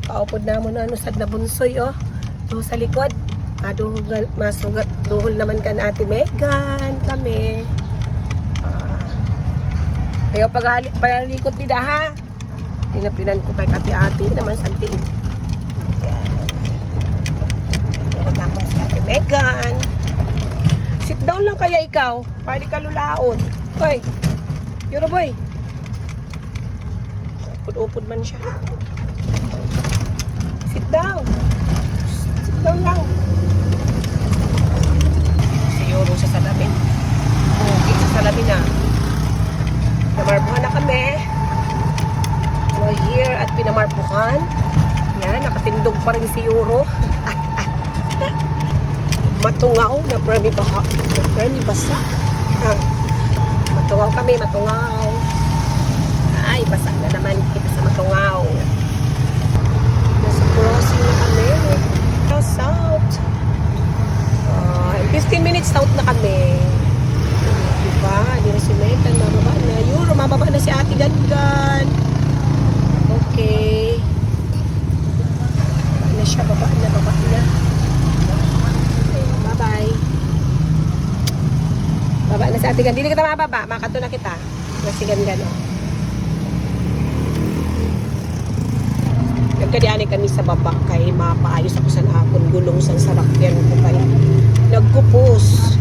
Kaupod na mo na sad na bunsoy oh. So sa likod. Duhol naman ka na Ate Megan kami. Kaya pagalikot nila ha. Tinapinan ko kay Ate naman sa tiin. Tapos si Ate Megan. Sit down lang kaya ikaw. Para di ka lulaon. Hoy. Yuro boy. Upod-upod man siya. Sit down. Sit down lang. Si Yuro sa salamin. Okay, sa salamin na. Pinamarpuhan na kami. We're here at pinamarpuhan. Yan, nakatindog pa rin si Yuro. Matungaw na premi basa. Matungaw kami, matungaw. Ay, basa na naman kita sa matungaw. Nasa crossing na kami. South. 15 minutes south na kami. Diba? Di na si Megan, mababa na. Yuro, mababa na si Ate Gangan. Okay. Baba na siya, baba na. Bye-bye. Baba na si Ate Gangan. Hindi kita mababa, makato na kita. Si Gangan, oh. Nagkadiani kami sa baba kay mapaayos ako sa nakon gulong sa sarakyan ko kay nagkupos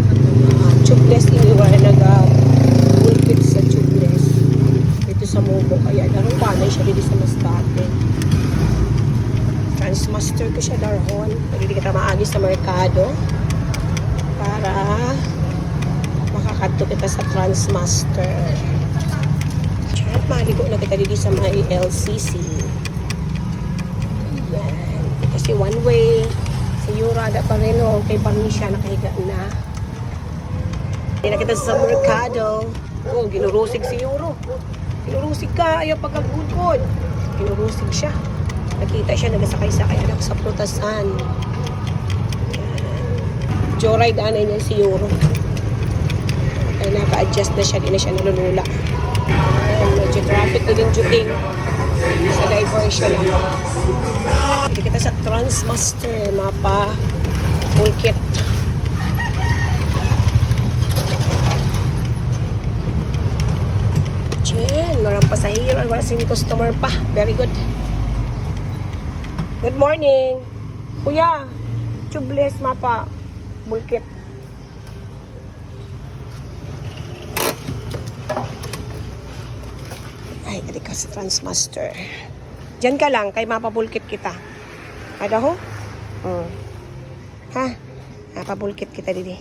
tubeless iniwala nag-pulpit sa tubeless dito sa Mobo kaya narupanay siya dito sa Masbate. Transmaster ko siya darhon hindi kita maagi sa merkado para makakadto kita sa Transmaster. At maligo na kita dito sa may LCC. Kasi one way si Yurada pa rin o kay Parnisha nakahiga na. Hindi na kita sa merkado. Oh, ginurusig si Yuro. Ginurusig ka, ayaw pagkagudkod. Ginurusig siya. Nakita siya, nagasakay-sakay anak sa prutasan. Joyride anay niya si Yuro. Kaya naka-adjust na siya, di na siya nalulula. Medyo traffic na din juting sa diversion lang. Hindi kita sa Transmaster mapa full kit. Chen, marang pasahero, wala sing customer pa. Very good. Good morning. Kuya, tubeless mapa full kit. Ay, hindi ka sa Transmaster. Diyan ka lang, kay mapabulkit kita. Ada ho? Ha? Mapabulkit kita didi.